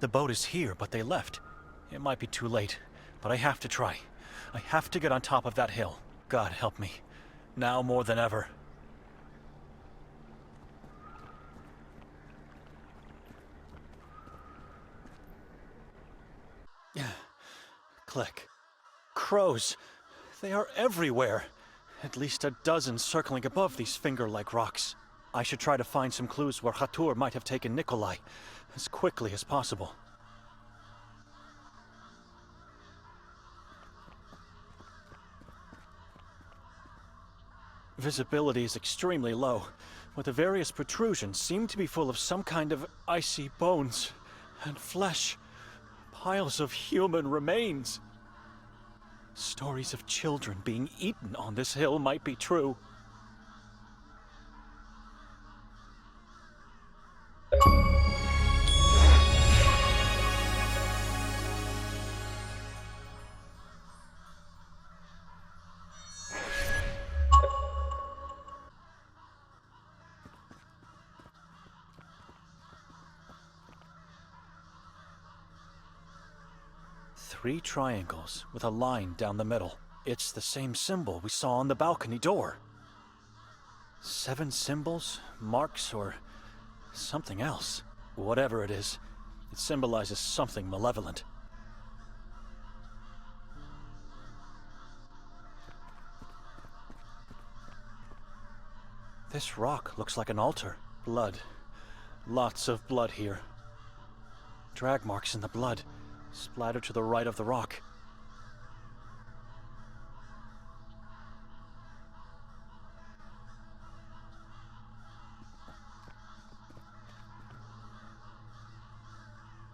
The boat is here, but they left. It might be too late, but I have to try. I have to get on top of that hill. God help me. Now more than ever. Click. Crows. They are everywhere. At least a dozen circling above these finger-like rocks. I should try to find some clues where Kotar might have taken Nikolai as quickly as possible. Visibility is extremely low, but the various protrusions seem to be full of some kind of icy bones and flesh. Piles of human remains. Stories of children being eaten on this hill might be true. Three triangles with a line down the middle. It's the same symbol we saw on the balcony door. 7 symbols, marks, or something else. Whatever it is, it symbolizes something malevolent. This rock looks like an altar. Blood. Lots of blood here. Drag marks in the blood. Splattered to the right of the rock.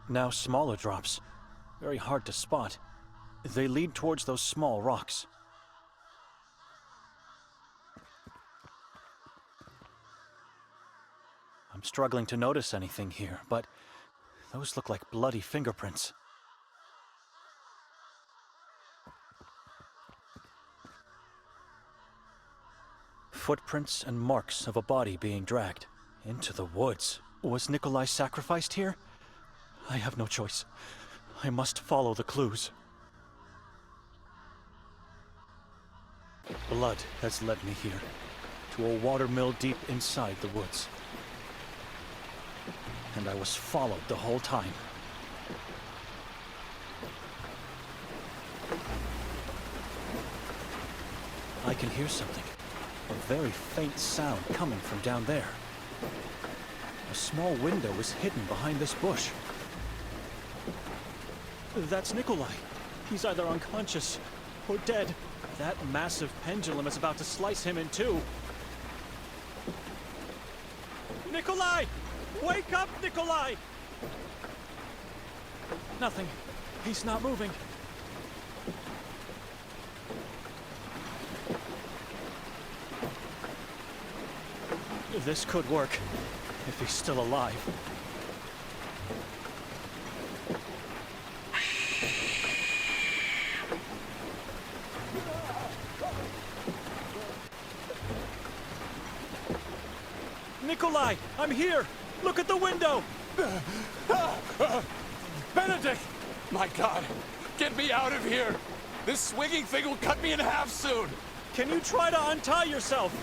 Now smaller drops. Very hard to spot. They lead towards those small rocks. I'm struggling to notice anything here, but those look like bloody fingerprints. Footprints and marks of a body being dragged into the woods. Was Nikolai sacrificed here? I have no choice. I must follow the clues. Blood has led me here, to a watermill deep inside the woods. And I was followed the whole time. I can hear something. A very faint sound coming from down there. A small window is hidden behind this bush. That's Nikolai. He's either unconscious or dead. That massive pendulum is about to slice him in two. Nikolai! Wake up, Nikolai! Nothing. He's not moving. This could work, if he's still alive. Nikolai, I'm here! Look at the window! Benedict! My God, get me out of here! This swinging thing will cut me in half soon! Can you try to untie yourself?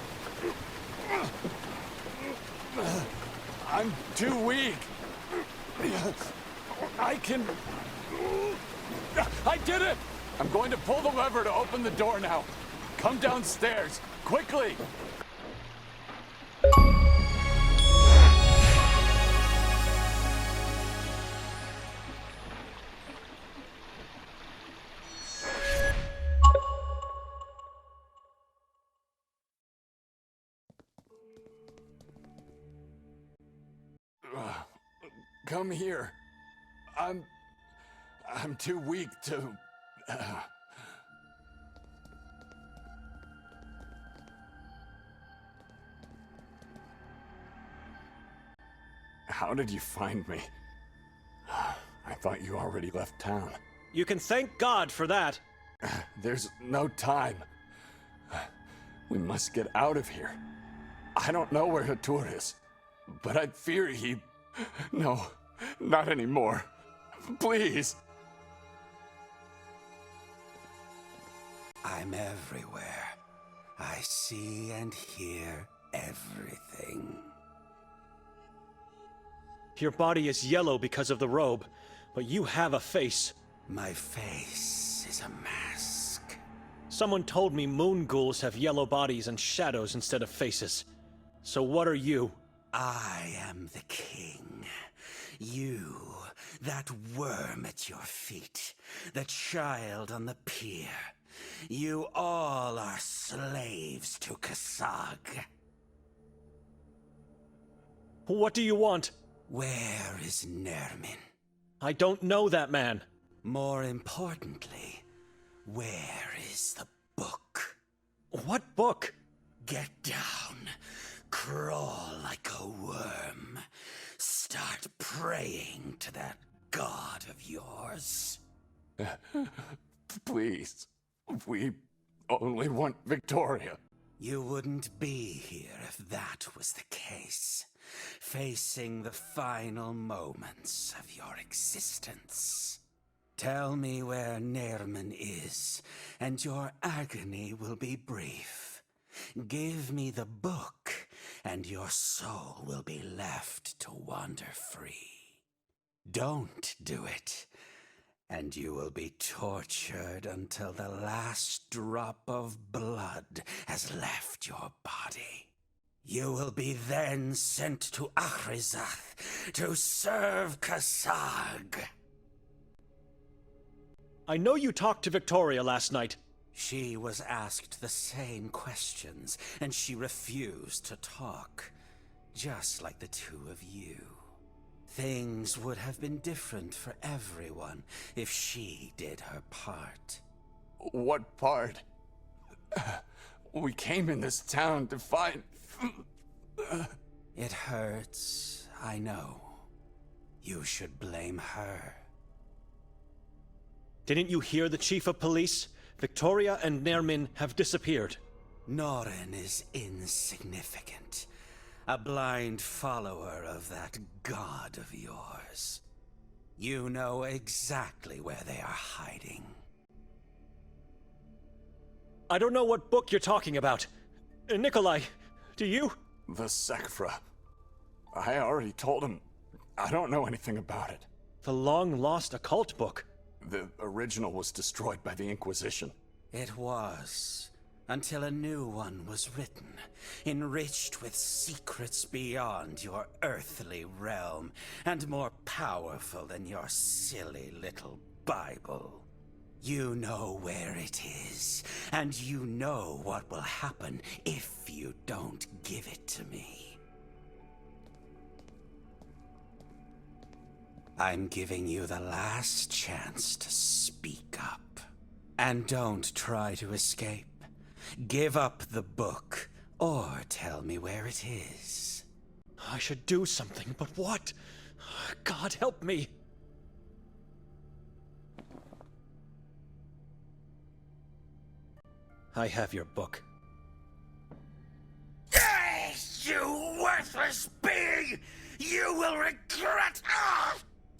I'm too weak. I did it! I'm going to pull the lever to open the door now. Come downstairs, quickly! Come here. I'm too weak to... How did you find me? I thought you already left town. You can thank God for that. There's no time. We must get out of here. I don't know where Kotar is, but I fear he... No, not anymore. Please. I'm everywhere. I see and hear everything. Your body is yellow because of the robe, but you have a face. My face is a mask. Someone told me moon ghouls have yellow bodies and shadows instead of faces. So what are you? I am the king. You, that worm at your feet, the child on the pier. You all are slaves to Kasag. What do you want? Where is Nermin? I don't know that man. More importantly, where is the book? What book? Get down. Crawl like a worm. Start praying to that god of yours. Please. We only want Victoria. You wouldn't be here if that was the case. Facing the final moments of your existence. Tell me where Nermin is, and your agony will be brief. Give me the book, and your soul will be left to wander free. Don't do it, and you will be tortured until the last drop of blood has left your body. You will be then sent to Achrizath to serve Kasag. I know you talked to Victoria last night. She was asked the same questions, and she refused to talk, just like the two of you. Things would have been different for everyone if she did her part. What part? We came in this town to find... It hurts, I know. You should blame her. Didn't you hear the chief of police? Victoria and Nermin have disappeared. Norin is insignificant. A blind follower of that god of yours. You know exactly where they are hiding. I don't know what book you're talking about. Nikolai, do you? The Sekfra. I already told him. I don't know anything about it. The long-lost occult book. The original was destroyed by the Inquisition. It was, until a new one was written, enriched with secrets beyond your earthly realm, and more powerful than your silly little Bible. You know where it is, and you know what will happen if you don't give it to me. I'm giving you the last chance to speak up. And don't try to escape. Give up the book, or tell me where it is. I should do something, but what? God help me! I have your book. You worthless being! You will regret...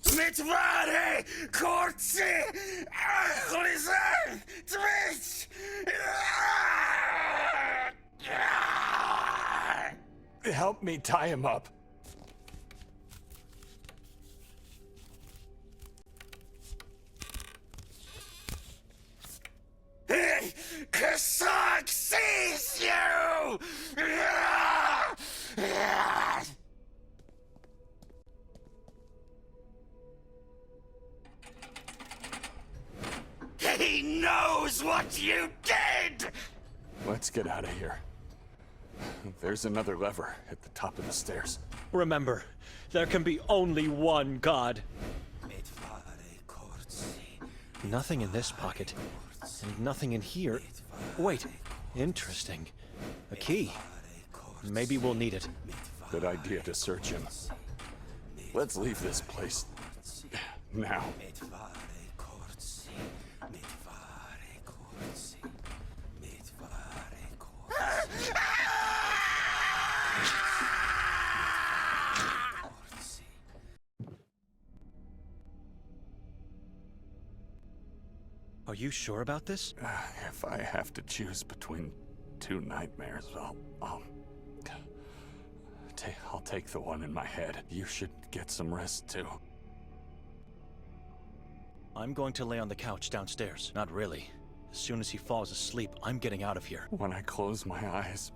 Mitvare! Kortsi! Achlizer! Twitch! Help me tie him up. Kasag sees you! He knows what you did! Let's get out of here. There's another lever at the top of the stairs. Remember, there can be only one God. Nothing in this pocket. And nothing in here. Wait, interesting. A key. Maybe we'll need it. Good idea to search him. Let's leave this place now. Are you sure about this? If I have to choose between two nightmares, I'll take the one in my head. You should get some rest too. I'm going to lay on the couch downstairs. Not really. As soon as he falls asleep, I'm getting out of here. When I close my eyes,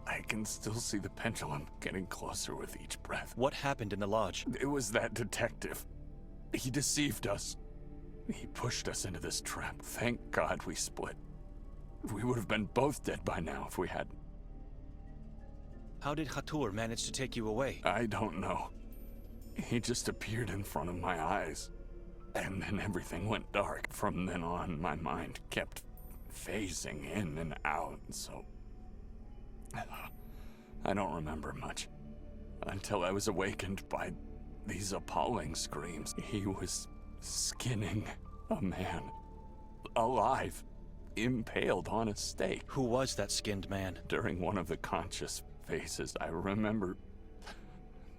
I can still see the pendulum getting closer with each breath. What happened in the lodge? It was that detective. He deceived us. He pushed us into this trap. Thank God we split. We would have been both dead by now if we hadn't. How did Kotar manage to take you away? I don't know. He just appeared in front of my eyes. And then everything went dark. From then on, my mind kept phasing in and out, so I don't remember much. Until I was awakened by these appalling screams. He was skinning a man. Alive. Impaled on a stake. Who was that skinned man? During one of the conscious phases, I remember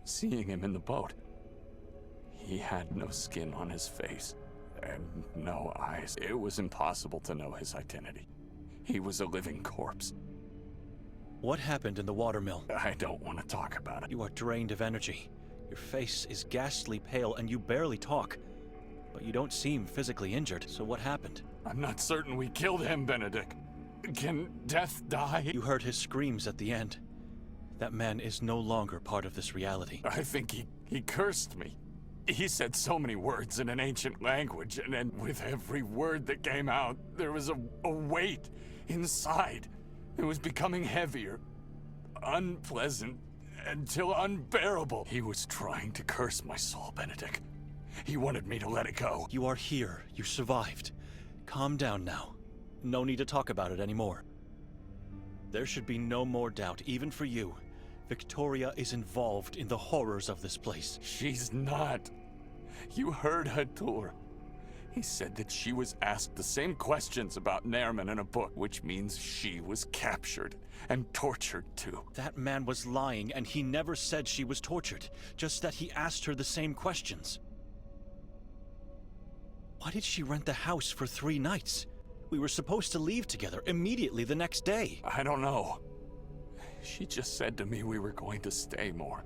seeing him in the boat. He had no skin on his face, and no eyes. It was impossible to know his identity. He was a living corpse. What happened in the watermill? I don't want to talk about it. You are drained of energy. Your face is ghastly pale and you barely talk. But you don't seem physically injured, so what happened? I'm not certain we killed him, Benedict. Can death die? You heard his screams at the end. That man is no longer part of this reality. I think he cursed me. He said so many words in an ancient language, and then with every word that came out, there was a weight inside. It was becoming heavier, unpleasant, until unbearable. He was trying to curse my soul, Benedict. He wanted me to let it go. You are here. You survived. Calm down now. No need to talk about it anymore. There should be no more doubt, even for you. Victoria is involved in the horrors of this place. She's not. You heard Kotar. He said that she was asked the same questions about Nerman in a book, which means she was captured and tortured too. That man was lying, and he never said she was tortured, just that he asked her the same questions. Why did she rent the house for 3 nights? We were supposed to leave together immediately the next day. I don't know. She just said to me we were going to stay more.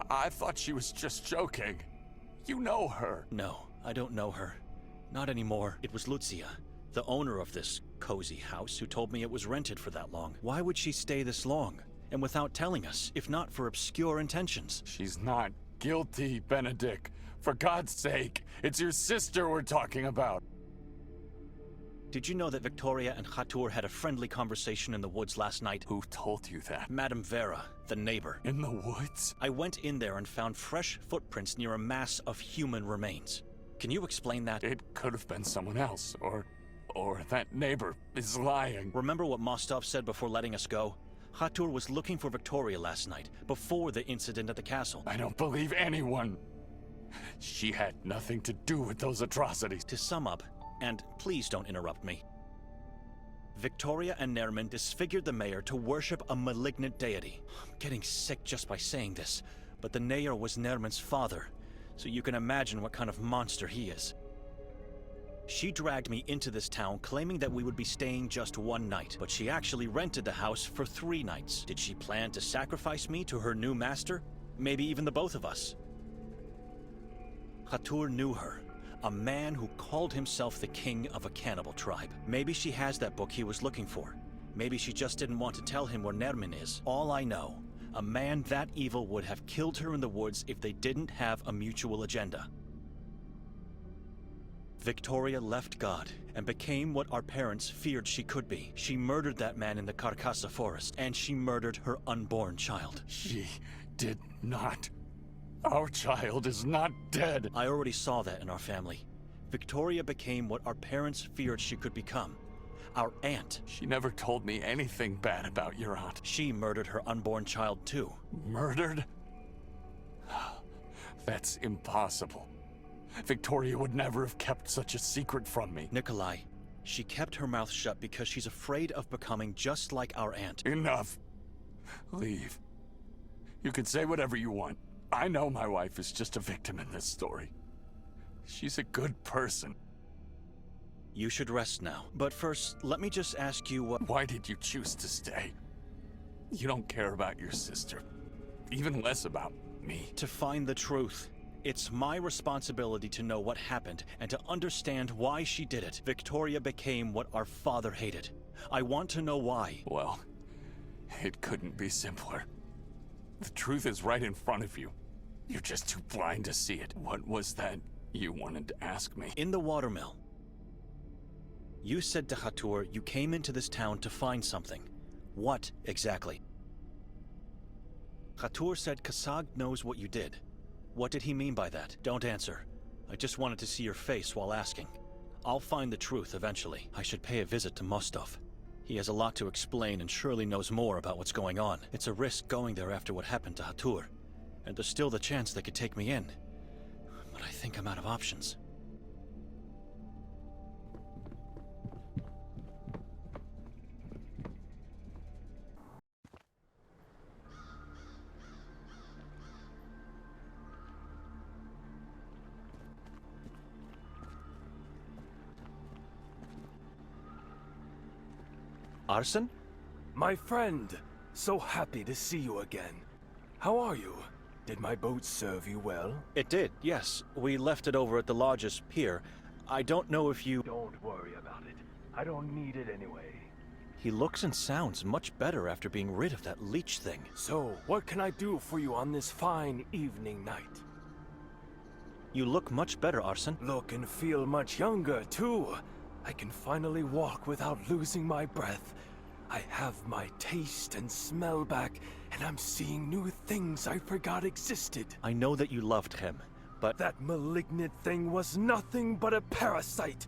I thought she was just joking. You know her. No, I don't know her. Not anymore. It was Lucia, the owner of this cozy house, who told me it was rented for that long. Why would she stay this long? And without telling us, if not for obscure intentions? She's not guilty, Benedict. For God's sake, it's your sister we're talking about. Did you know that Victoria and Kotar had a friendly conversation in the woods last night? Who told you that? Madame Vera, the neighbor. In the woods? I went in there and found fresh footprints near a mass of human remains. Can you explain that? It could have been someone else, or that neighbor is lying. Remember what Mostov said before letting us go? Kotar was looking for Victoria last night, before the incident at the castle. I don't believe anyone. She had nothing to do with those atrocities. To sum up, and please don't interrupt me, Victoria and Nerman disfigured the mayor to worship a malignant deity. I'm getting sick just by saying this, but the mayor was Nerman's father, so you can imagine what kind of monster he is. She dragged me into this town claiming that we would be staying just 1 night, but she actually rented the house for 3 nights. Did she plan to sacrifice me to her new master? Maybe even the both of us. Kotar knew her. A man who called himself the king of a cannibal tribe. Maybe she has that book he was looking for. Maybe she just didn't want to tell him where Nerman is. All I know, a man that evil would have killed her in the woods if they didn't have a mutual agenda. Victoria left God and became what our parents feared she could be. She murdered that man in the Carcassa forest, and she murdered her unborn child. She did not. Our child is not dead. I already saw that in our family. Victoria became what our parents feared she could become. Our aunt. She never told me anything bad about your aunt. She murdered her unborn child too. Murdered? That's impossible. Victoria would never have kept such a secret from me. Nikolai, she kept her mouth shut because she's afraid of becoming just like our aunt. Enough. Leave. You can say whatever you want. I know my wife is just a victim in this story. She's a good person. You should rest now. But first, let me just ask you what— Why did you choose to stay? You don't care about your sister. Even less about me. To find the truth. It's my responsibility to know what happened and to understand why she did it. Victoria became what our father hated. I want to know why. Well, it couldn't be simpler. The truth is right in front of you. You're just too blind to see it. What was that you wanted to ask me? In the watermill, you said to Kotar you came into this town to find something. What exactly? Kotar said Kasag knows what you did. What did he mean by that? Don't answer. I just wanted to see your face while asking. I'll find the truth eventually. I should pay a visit to Mostov. He has a lot to explain and surely knows more about what's going on. It's a risk going there after what happened to Kotar. And there's still the chance they could take me in. But I think I'm out of options. Arsen? My friend, so happy to see you again. How are you? Did my boat serve you well? It did, yes. We left it over at the lodge's pier. I don't know if you— Don't worry about it. I don't need it anyway. He looks and sounds much better after being rid of that leech thing. So, what can I do for you on this fine evening night? You look much better, Arsen. Look and feel much younger, too. I can finally walk without losing my breath. I have my taste and smell back, and I'm seeing new things I forgot existed. I know that you loved him, but— That malignant thing was nothing but a parasite.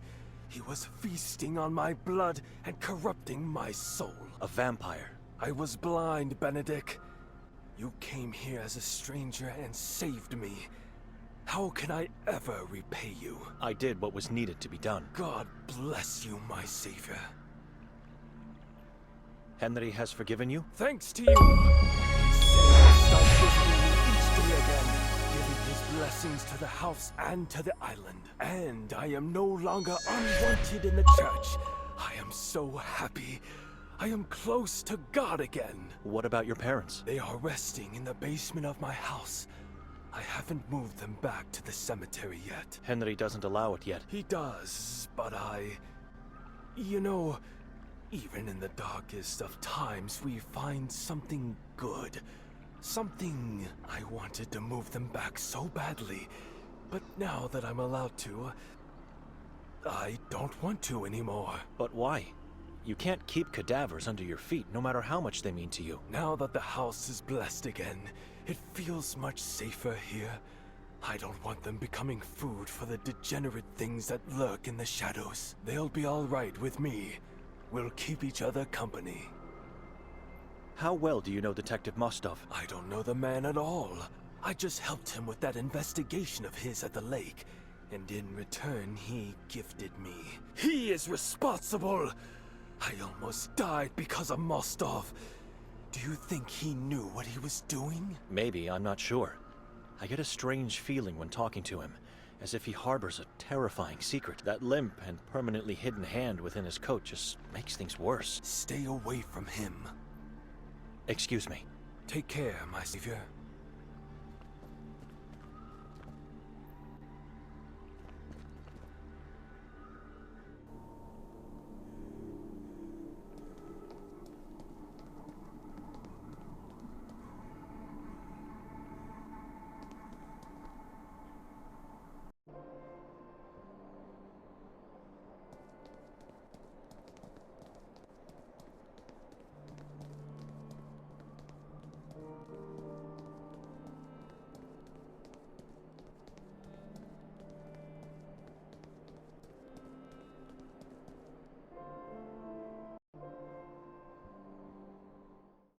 He was feasting on my blood and corrupting my soul. a vampire. I was blind, Benedict. You came here as a stranger and saved me. How can I ever repay you? I did what was needed to be done. God bless you, my savior. Henry has forgiven you? Thanks to you. He said he'd start visiting me each day again, giving his blessings to the house and to the island. And I am no longer unwanted in the church. I am so happy. I am close to God again. What about your parents? They are resting in the basement of my house. I haven't moved them back to the cemetery yet. Henry doesn't allow it yet. He does, but You know, even in the darkest of times, we find something good. Something I wanted to move them back so badly. But now that I'm allowed to, I don't want to anymore. But why? You can't keep cadavers under your feet, no matter how much they mean to you. Now that the house is blessed again, it feels much safer here. I don't want them becoming food for the degenerate things that lurk in the shadows. They'll be all right with me. We'll keep each other company. How well do you know Detective Mostov? I don't know the man at all. I just helped him with that investigation of his at the lake. And in return, he gifted me. He is responsible! I almost died because of Mostov. Do you think he knew what he was doing? Maybe, I'm not sure. I get a strange feeling when talking to him, as if he harbors a terrifying secret. That limp and permanently hidden hand within his coat just makes things worse. Stay away from him. Excuse me. Take care, my savior.